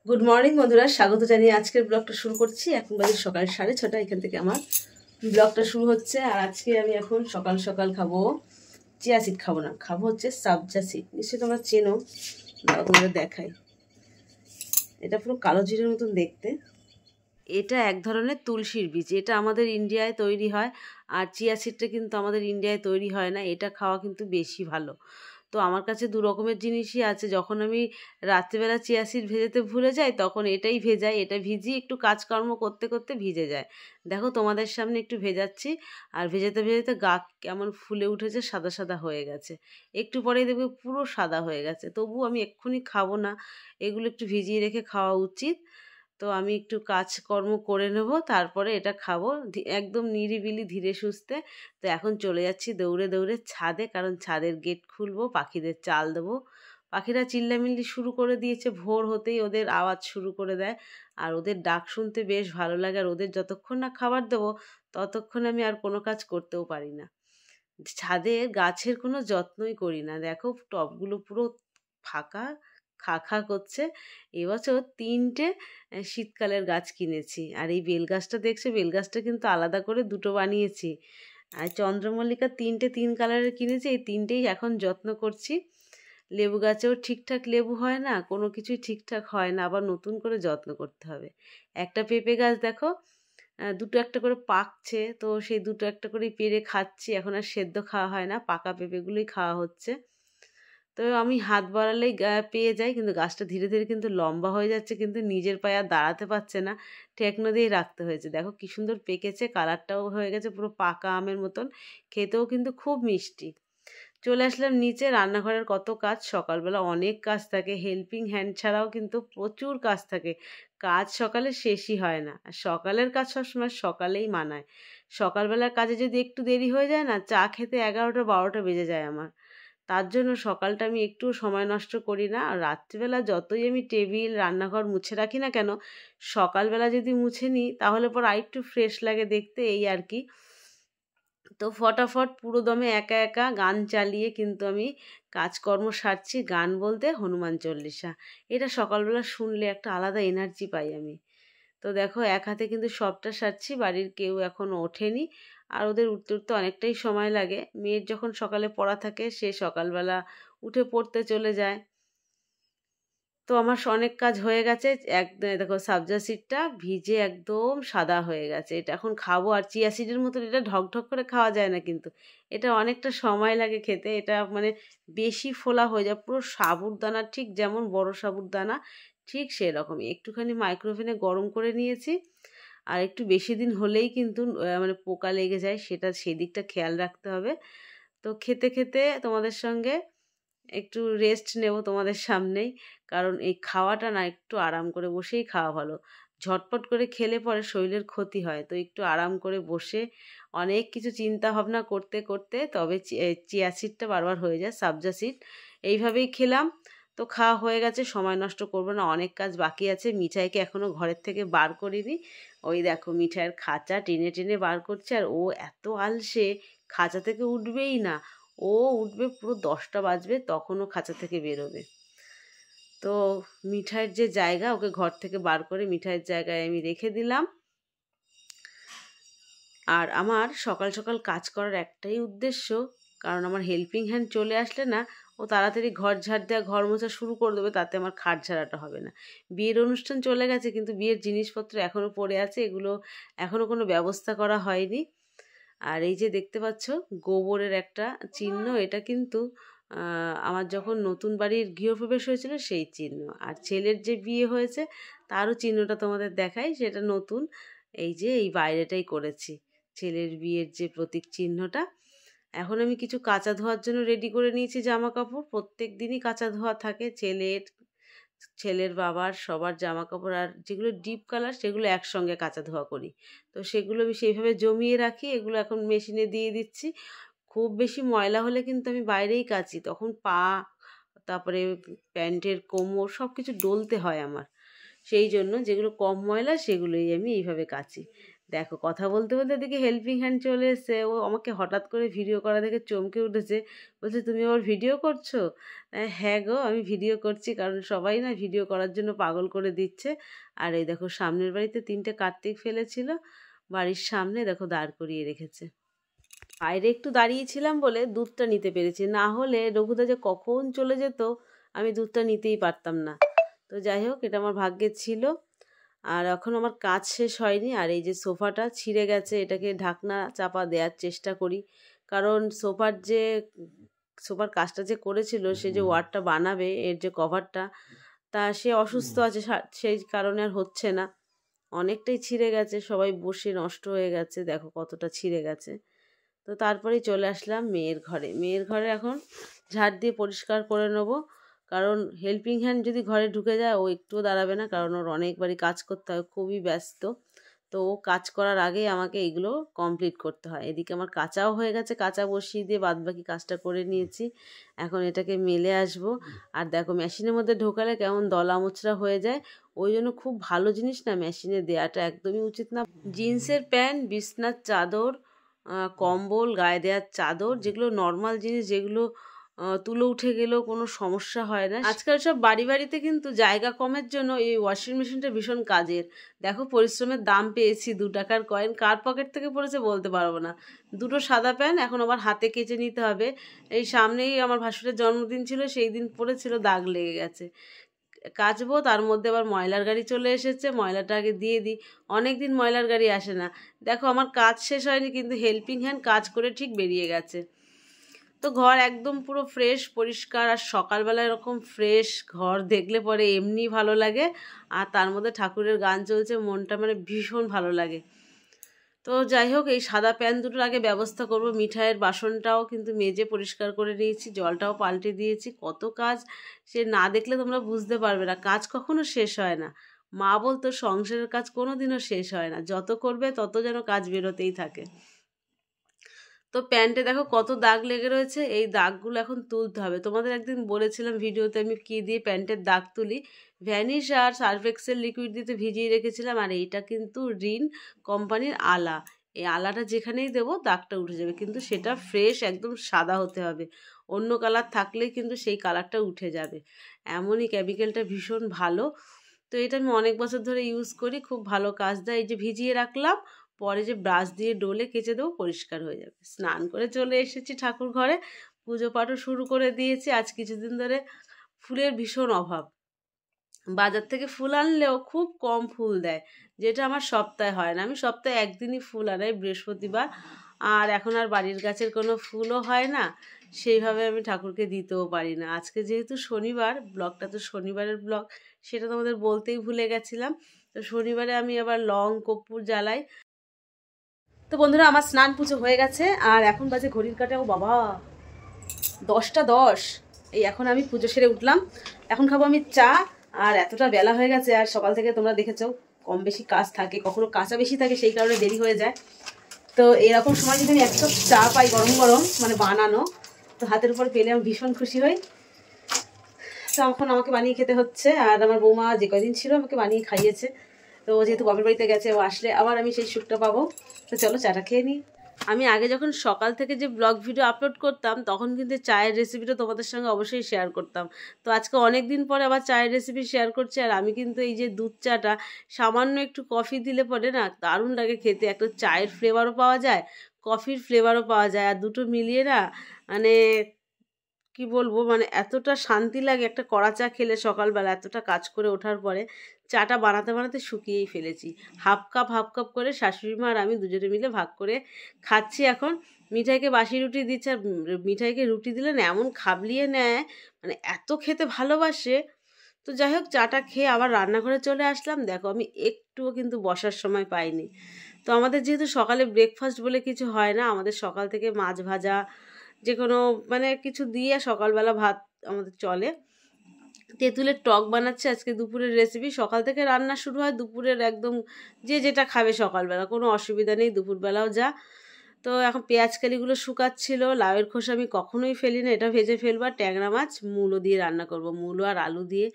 Good morning বন্ধুরা, স্বাগত জানিয়ে আজকের ব্লগটা শুরু করছি। এখন বাজে সকাল 6:30। এখান থেকে আমার ব্লগটা শুরু হচ্ছে। আর আজকে আমি এখন সকাল সকাল খাবো চিয়া সিড, খাবো না, খাবো হচ্ছে সাবজা সিড। নিশ্চয়ই তোমরা চেনো, তোমাদের দেখাই। এটা পুরো কালো জিরের মতন দেখতে। এটা এক ধরনের তুলসীর বীজ, এটা আমাদের ইন্ডিয়ায় তৈরি হয়। আর চিয়া সিডটা কিন্তু আমাদের ইন্ডিয়ায় তৈরি হয় না, এটা খাওয়া কিন্তু বেশি ভালো। তো আমার কাছে দু রকমের জিনিসই আছে। যখন আমি রাত্রিবেলা চিয়া সিড ভেজাতে ভুলে যাই, তখন এটাই ভেজাই, এটা ভিজিয়ে একটু কাজকর্ম করতে করতে ভিজে যায়। দেখো তোমাদের সামনে একটু ভেজাচ্ছি, আর ভেজাতে ভেজাতে গা কেমন ফুলে উঠেছে, সাদা সাদা হয়ে গেছে। একটু পরেই দেখবে পুরো সাদা হয়ে গেছে। তবু আমি এক্ষুনি খাবো না, এগুলো একটু ভিজিয়ে রেখে খাওয়া উচিত। তো আমি একটু কাজকর্ম করে নেব, তারপরে এটা খাবো একদম নিরিবিলি ধীরে সুস্থে। তো এখন চলে যাচ্ছি দৌড়ে দৌড়ে ছাদে, কারণ ছাদের গেট খুলবো, পাখিদের চাল দেবো। পাখিরা চিল্লামিল্লি শুরু করে দিয়েছে, ভোর হতেই ওদের আওয়াজ শুরু করে দেয়। আর ওদের ডাক শুনতে বেশ ভালো লাগে। আর ওদের যতক্ষণ না খাবার দেবো, ততক্ষণ আমি আর কোনো কাজ করতেও পারি না। ছাদে গাছের কোনো যত্নই করি না। দেখো টবগুলো পুরো ফাঁকা, খা খা করছে। এবছর 3টে শীতকালের গাছ কিনেছি। আর এই বেলগাছটা দেখছো, বেলগাছটা কিন্তু আলাদা করে 2টো বানিয়েছি। আর চন্দ্রমল্লিকা 3টে 3 কালারের কিনেছি, এই 3টেই এখন যত্ন করছি। লেবু গাছেও ঠিকঠাক লেবু হয় না, কোনো কিছুই ঠিকঠাক হয় না, আবার নতুন করে যত্ন করতে হবে। একটা পেঁপে গাছ দেখো, 2টো একটা করে পাকছে, তো সেই 2টো একটা করেই পেড়ে খাচ্ছি। এখন আর সেদ্ধ খাওয়া হয় না, পাকা পেঁপেগুলোই খাওয়া হচ্ছে। তো আমি হাত বাড়ালেই পেয়ে যাই, কিন্তু গাছটা ধীরে ধীরে কিন্তু লম্বা হয়ে যাচ্ছে, কিন্তু নিজের পায়ে আর দাঁড়াতে পারছে না, ঠেকনো দিয়েই রাখতে হয়েছে। দেখো কি সুন্দর পেকেছে, কালারটাও হয়ে গেছে পুরো পাকা আমের মতন, খেতেও কিন্তু খুব মিষ্টি। চলে আসলাম নিচে। রান্নাঘরের কত কাজ, সকালবেলা অনেক কাজ থাকে, হেল্পিং হ্যান্ড ছাড়াও কিন্তু প্রচুর কাজ থাকে। কাজ সকালে শেষই হয় না, আর সকালের কাজ সবসময় সকালেই মানায়। সকালবেলার কাজে যদি একটু দেরি হয়ে যায় না, চা খেতে 11টা 12টা বেজে যায় আমার। তার জন্য সকালটা আমি একটু সময় নষ্ট করি না। আর রাত্রিবেলা যতই আমি টেবিল রান্নাঘর মুছে রাখি না কেন, সকালবেলা যদি মুছে নিই তাহলে পর আরেকটু ফ্রেশ লাগে দেখতে, এই আর কি। তো ফটাফট পুরো দমে একা একা গান চালিয়ে কিন্তু আমি কাজকর্ম সারছি। গান বলতে হনুমান চল্লিশা। এটা সকালবেলা শুনলে একটা আলাদা এনার্জি পাই আমি। তো দেখো এক হাতে কিন্তু সবটা সারছি, বাড়ির কেউ এখনও ওঠেনি। আর ওদের উঠতে উঠতে অনেকটাই সময় লাগে। মেয়ের যখন সকালে পড়া থাকে, সে সকালবেলা উঠে পড়তে চলে যায়। তো আমার অনেক কাজ হয়ে গেছে। দেখো সাবজা সিডটা ভিজে একদম সাদা হয়ে গেছে, এটা এখন খাবো। আর চিয়া সিডের মতন এটা ঢকঢক করে খাওয়া যায় না, কিন্তু এটা অনেকটা সময় লাগে খেতে। এটা মানে বেশি ফোলা হয়ে যায়, পুরো সাবুদানা, ঠিক যেমন বড় সাবুদানা ঠিক সেরকমই। একটুখানি মাইক্রোওভেনে গরম করে নিয়েছি। আর একটু বেশি দিন হলেই কিন্তু মানে পোকা লেগে যায়, সেই দিকটা খেয়াল রাখতে হবে। তো খেতে খেতে তোমাদের সঙ্গে একটু রেস্ট নেব তোমাদের সামনেই, কারণ এই খাওয়াটা না একটু আরাম করে বসেই খাওয়া ভালো। ঝটপট করে খেলে পরে শরীরের ক্ষতি হয়। তো একটু আরাম করে বসে অনেক কিছু চিন্তা ভাবনা করতে করতে তবে চিয়া সিডটা বারবার হয়ে যায়, সাবজা সিড। এইভাবেই খেলাম। তো খাওয়া হয়ে গেছে, সময় নষ্ট করবো না, অনেক কাজ বাকি আছে। মিঠাইকে এখনও ঘরের থেকে বার করিনি। ওই দেখো মিঠাইয়ের খাঁচা টেনে টেনে বার করছে, আর ও এত আলসে, খাঁচা থেকে উঠবেই না। ও উঠবে পুরো 10টা বাজবে, তখনও খাঁচা থেকে বেরোবে। তো মিঠাইয়ের যে জায়গা, ওকে ঘর থেকে বার করে মিঠাইয়ের জায়গায় আমি রেখে দিলাম। আর আমার সকাল সকাল কাজ করার একটাই উদ্দেশ্য, কারণ আমার হেল্পিং হ্যান্ড চলে আসলে না, ও তাড়াতাড়ি ঘর ঝাড় দেওয়া ঘর মোছা শুরু করে দেবে, তাতে আমার খাট ঝাড়াটা হবে না। বিয়ের অনুষ্ঠান চলে গেছে, কিন্তু বিয়ের জিনিসপত্র এখনও পড়ে আছে, এগুলো এখনও কোনো ব্যবস্থা করা হয়নি। আর এই যে দেখতে পাচ্ছ গোবরের একটা চিহ্ন, এটা কিন্তু আমার যখন নতুন বাড়ির গৃহপ্রবেশ হয়েছিল সেই চিহ্ন। আর ছেলের যে বিয়ে হয়েছে তারও চিহ্নটা তোমাদের দেখাই, সেটা নতুন। এই যে এই বাইরেটাই করেছি ছেলের বিয়ের যে প্রতীক চিহ্নটা। এখন আমি কিছু কাঁচা ধোয়ার জন্য রেডি করে নিয়েছি জামা কাপড়। প্রত্যেক দিনই কাঁচা ধোয়া থাকে, ছেলের বাবার সবার জামা কাপড়। আর যেগুলো ডিপ কালার সেগুলো একসঙ্গে কাঁচা ধোয়া করি। তো সেগুলো আমি সেইভাবে জমিয়ে রাখি, এগুলো এখন মেশিনে দিয়ে দিচ্ছি। খুব বেশি ময়লা হলে কিন্তু আমি বাইরেই কাচি, তখন পা, তারপরে প্যান্টের কোমর সব কিছু ডলতে হয় আমার। সেই জন্য যেগুলো কম ময়লা সেগুলোই আমি এইভাবে কাচি। দেখো কথা বলতে বলতে দেখি হেল্পিং হ্যান্ড চলে এসেছে। ও আমাকে হঠাৎ করে ভিডিও করা দেখে চমকে উঠেছে, বলছে তুমি আবার ভিডিও করছো? হ্যাঁ গো, আমি ভিডিও করছি, কারণ সবাই না ভিডিও করার জন্য পাগল করে দিচ্ছে। আর এই দেখো সামনের বাড়িতে 3টে কার্তিক ফেলেছিল, বাড়ির সামনে দেখো দাঁড় করিয়ে রেখেছে। বাইরে একটু দাঁড়িয়েছিলাম বলে দুধটা নিতে পেরেছি, না হলে রঘুদা যে কখন চলে যেত আমি দুধটা নিতেই পারতাম না। তো যাই হোক, এটা আমার ভাগ্যে ছিল। আর এখন আমার কাজ শেষ হয়নি, আর এই যে সোফাটা ছিঁড়ে গেছে, এটাকে ঢাকনা চাপা দেওয়ার চেষ্টা করি, কারণ সোফার কাজটা যে করেছিল, সে যে ওয়ারটা বানাবে, এর যে কভারটা, তা সে অসুস্থ আছে, সেই কারণে আর হচ্ছে না। অনেকটাই ছিঁড়ে গেছে, সবাই বসে নষ্ট হয়ে গেছে, দেখো কতটা ছিঁড়ে গেছে। তো তারপরেই চলে আসলাম মেয়ের ঘরে এখন ঝাড় দিয়ে পরিষ্কার করে নেবো, কারণ হেল্পিং হ্যান্ড যদি ঘরে ঢুকে যায় ও একটুও দাঁড়াবে না, কারণ ওর অনেকবারই কাজ করতে হয়, খুবই ব্যস্ত। তো ও কাজ করার আগেই আমাকে এগুলো কমপ্লিট করতে হয়। এদিকে আমার কাঁচাও হয়ে গেছে, কাঁচা বসিয়ে দিয়ে বাদবাকি কাজটা করে নিয়েছি। এখন এটাকে মেলে আসবো। আর দেখো মেশিনের মধ্যে ঢোকালে কেমন দলা মোচড়া হয়ে যায়, ওই জন্য খুব ভালো জিনিস না মেশিনে দেওয়াটা একদমই উচিত না। জিন্সের প্যান্ট, বিছনার চাদর, কম্বল, গায়ে দেওয়ার চাদর, যেগুলো নর্মাল জিনিস, যেগুলো তুলে উঠে গেলেও কোনো সমস্যা হয় না। আজকাল সব বাড়িতে কিন্তু জায়গা কমের জন্য এই ওয়াশিং মেশিনটা ভীষণ কাজের। দেখো পরিশ্রমের দাম পেয়েছি, 2 টাকার কয়েন কার পকেট থেকে পড়েছে বলতে পারবো না। 2টো সাদা প্যান্ট এখন আবার হাতে কেচে নিতে হবে। এই সামনেই আমার ভাসুরের জন্মদিন ছিল, সেই দিন পড়েছিল, দাগ লেগে গেছে, কাচবো, তার মধ্যে আবার ময়লার গাড়ি চলে এসেছে, ময়লাটা আগে দিয়ে দিই, অনেক দিন ময়লার গাড়ি আসে না। দেখো আমার কাজ শেষ হয়নি, কিন্তু হেল্পিং হ্যান্ড কাজ করে ঠিক বেরিয়ে গেছে। তো ঘর একদম পুরো ফ্রেশ পরিষ্কার, আর সকালবেলা এরকম ফ্রেশ ঘর দেখলে পরে এমনি ভালো লাগে, আর তার মধ্যে ঠাকুরের গান চলছে, মনটা মানে ভীষণ ভালো লাগে। তো যাই হোক, এই সাদা প্যান দুটোর আগে ব্যবস্থা করব। মিঠাইয়ের বাসনটাও কিন্তু মেজে পরিষ্কার করে নিয়েছি, জলটাও পাল্টে দিয়েছি। কত কাজ, সে না দেখলে তোমরা বুঝতে পারবে না, কাজ কখনো শেষ হয় না। মা বলতো সংসারের কাজ কোনো দিনও শেষ হয় না, যত করবে তত যেন কাজ বেরোতেই থাকে। তো প্যান্টে দেখো কত দাগ লেগে রয়েছে, এই দাগগুলো এখন তুলতে হবে। তোমাদের একদিন বলেছিলাম ভিডিওতে আমি কী দিয়ে প্যান্টের দাগ তুলি, ভ্যানিশ আর সার্ফ এক্সেল লিকুইড দিয়ে ভিজিয়ে রেখেছিলাম। আর এইটা কিন্তু রিন কোম্পানির আলা, এই আলাটা যেখানেই দেবো দাগটা উঠে যাবে, কিন্তু সেটা ফ্রেশ একদম সাদা হতে হবে, অন্য কালার থাকলে কিন্তু সেই কালারটা উঠে যাবে। এমনই কেমিক্যালটা ভীষণ ভালো। তো এটা আমি অনেক বছর ধরে ইউজ করি, খুব ভালো কাজ দেয়। এই যে ভিজিয়ে রাখলাম, পরে যে ব্রাশ দিয়ে ডলে কেচে দেবো, পরিষ্কার হয়ে যাবে। স্নান করে চলে এসেছি ঠাকুর ঘরে, পুজো পাঠও শুরু করে দিয়েছি। আজ কিছুদিন ধরে ফুলের ভীষণ অভাব, বাজার থেকে ফুল আনলেও খুব কম ফুল দেয়, যেটা আমার সপ্তাহে হয় না। আমি সপ্তাহে একদিনই ফুল আনাই, বৃহস্পতিবার। আর এখন আর বাড়ির গাছের কোনো ফুলও হয় না, সেইভাবে আমি ঠাকুরকে দিতেও পারি না। আজকে যেহেতু শনিবার, ব্লগটা তো শনিবারের ব্লগ, সেটা তোমাদের বলতেই ভুলে গেছিলাম। তো শনিবারে আমি আবার লং কর্পূর জ্বালাই। তো বন্ধুরা, আমার স্নান পুজো হয়ে গেছে, আর এখন বাজে ঘড়ির কাঁটা, ও বাবা 10টা 10। এই এখন আমি পুজো সেরে উঠলাম, এখন খাবো আমি চা। আর এতটা বেলা হয়ে গেছে, আর সকাল থেকে তোমরা দেখেছো কম বেশি কাজ থাকে, কখনো কাঁচা বেশি থাকে, সেই কারণে দেরি হয়ে যায়। তো এরকম সময় যদি আমি 1 কাপ চা পাই গরম গরম, মানে বানানো, তো হাতের উপর পেলে আমি ভীষণ খুশি হই। তো এখন আমাকে বানিয়ে খেতে হচ্ছে, আর আমার বৌমা যে কদিন ছিল আমাকে বানিয়ে খাইয়েছে। তো যেহেতু বাপের বাড়িতে গেছে, ও আসলে আবার আমি সেই সুখটা পাবো। তো চলো চাটা খেয়ে নিই। আমি আগে যখন সকাল থেকে যে ব্লগ ভিডিও আপলোড করতাম, তখন কিন্তু চায়ের রেসিপিটা তোমাদের সঙ্গে অবশ্যই শেয়ার করতাম। তো আজকে অনেক দিন পরে আবার চায়ের রেসিপি শেয়ার করছি। আর আমি কিন্তু এই যে দুধ চাটা, সামান্য একটু কফি দিলে পরে না দারুণ লাগে খেতে, একটা চায়ের ফ্লেভারও পাওয়া যায়, কফির ফ্লেভারও পাওয়া যায়, আর দুটো মিলিয়ে না মানে কি বলবো, মানে এতটা শান্তি লাগে একটা কড়া চা খেলে সকালবেলা, এতটা কাজ করে ওঠার পরে। চাটা বানাতে শুকিয়েই ফেলেছি, হাফ কাপ করে শাশুড়ি মা আর আমি দুজনে মিলে ভাগ করে খাচ্ছি। এখন মিঠাইকে বাসি রুটি দিচ্ছে, আর মিঠাইকে রুটি দিলে না এমন খাবলিয়ে নেয়, মানে এত খেতে ভালোবাসে। তো যাই হোক, চাটা খেয়ে আবার রান্নাঘরে চলে আসলাম। দেখো আমি একটুও কিন্তু বসার সময় পাইনি। তো আমাদের যেহেতু সকালে ব্রেকফাস্ট বলে কিছু হয় না, আমাদের সকাল থেকে মাছ ভাজা, যে কোনো মানে কিছু দিয়ে সকালবেলা ভাত আমাদের চলে। তেঁতুলের টক বানাচ্ছে আজকে দুপুরের রেসিপি। সকাল থেকে রান্না শুরু হয়, দুপুরের একদম যে যেটা খাবে সকালবেলা, কোনো অসুবিধা নেই, দুপুরবেলাও যা। তো এখন পেঁয়াজকালিগুলো শুকাচ্ছিল, লাউয়ের খোসা আমি কখনোই ফেলি না, এটা ভেজে ফেলবো। আর ট্যাংরা মাছ মূলো দিয়ে রান্না করব, মূলো আর আলু দিয়ে।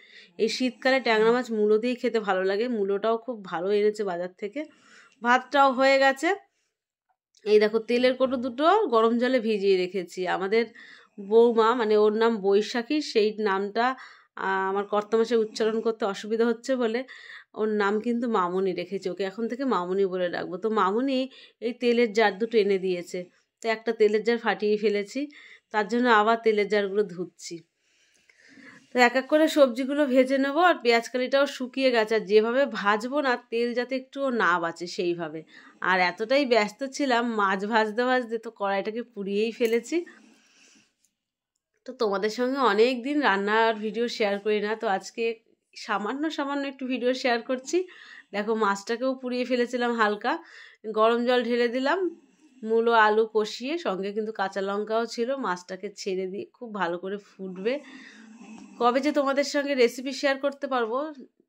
এই শীতকালে ট্যাংরা মাছ মূলো দিয়েই খেতে ভালো লাগে, মূলোটাও খুব ভালো এনেছে বাজার থেকে, ভাতটাও হয়ে গেছে। এই দেখো তেলের কৌটো দুটো গরম জলে ভিজিয়ে রেখেছি। আমাদের বৌমা, মানে ওর নাম বৈশাখী, সেই নামটা আমার কর্তামশাই উচ্চারণ করতে অসুবিধা হচ্ছে বলে ওর নাম কিন্তু মামুনি রেখেছি। ওকে এখন থেকে মামুনি বলে রাখবো। তো মামুনি এই তেলের জার দুটো এনে দিয়েছে। তো একটা তেলের জার ফাটিয়ে ফেলেছি, তার জন্য আবার তেলের জারগুলো ধুচ্ছি। তো এক এক করে সবজিগুলো ভেজে নেবো। আর পেঁয়াজ কালিটাও শুকিয়ে গেছে, আর যেভাবে ভাজবো না তেল যাতে একটুও না বাঁচে সেইভাবে। আর এতটাই ব্যস্ত ছিলাম মাছ ভাজতে ভাজতে, তো কড়াইটাকে পুড়িয়েই ফেলেছি। তো তোমাদের সঙ্গে অনেক দিন রান্নার ভিডিও শেয়ার করি না, তো আজকে সামান্য সামান্য একটু ভিডিও শেয়ার করছি। দেখো মাছটাকেও পুড়িয়ে ফেলেছিলাম হালকা, গরম জল ঢেলে দিলাম, মূলো আলু কষিয়ে, সঙ্গে কিন্তু কাঁচা লঙ্কাও ছিল। মাছটাকে ছেড়ে দিয়ে খুব ভালো করে ফুটবে। কবে যে তোমাদের সঙ্গে রেসিপি শেয়ার করতে পারবো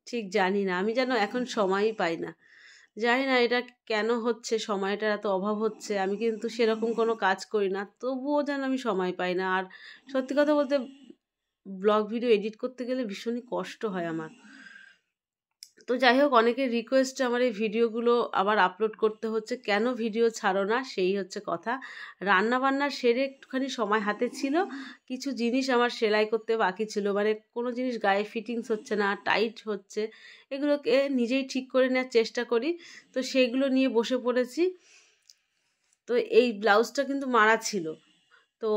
ঠিক জানি না। আমি যেন এখন সময়ই পাই না, জানি না এটা কেন হচ্ছে, সময়টার এত অভাব হচ্ছে। আমি কিন্তু সেরকম কোনো কাজ করি না, তবুও যেন আমি সময় পাই না। আর সত্যি কথা বলতে ব্লগ ভিডিও এডিট করতে গেলে ভীষণই কষ্ট হয় আমার। তো যাই হোক, অনেকের রিকোয়েস্টে আমার এই ভিডিওগুলো আবার আপলোড করতে হচ্ছে। কেন ভিডিও ছাড়ো না, সেই হচ্ছে কথা। রান্না বান্না সেরে একটুখানি সময় হাতে ছিল, কিছু জিনিস আমার সেলাই করতে বাকি ছিল, মানে কোনো জিনিস গায়ে ফিটিংস হচ্ছে না, টাইট হচ্ছে, এগুলোকে নিজেই ঠিক করে নেওয়ার চেষ্টা করি। তো সেইগুলো নিয়ে বসে পড়েছি। তো এই ব্লাউজটা কিন্তু মারা ছিল, তো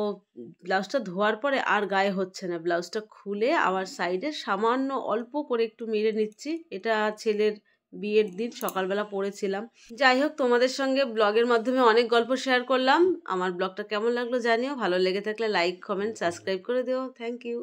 ব্লাউজটা ধোয়ার পরে আর গায়ে হচ্ছে না। ব্লাউজটা খুলে আবার সাইডে সামান্য অল্প করে একটু মেরে নিচ্ছি। এটা ছেলের বিয়ের দিন সকালবেলা পরেছিলাম। যাই হোক, তোমাদের সঙ্গে ব্লগের মাধ্যমে অনেক গল্প শেয়ার করলাম। আমার ব্লগটা কেমন লাগলো জানিও, ভালো লেগে থাকলে লাইক কমেন্ট সাবস্ক্রাইব করে দিও। Thank you.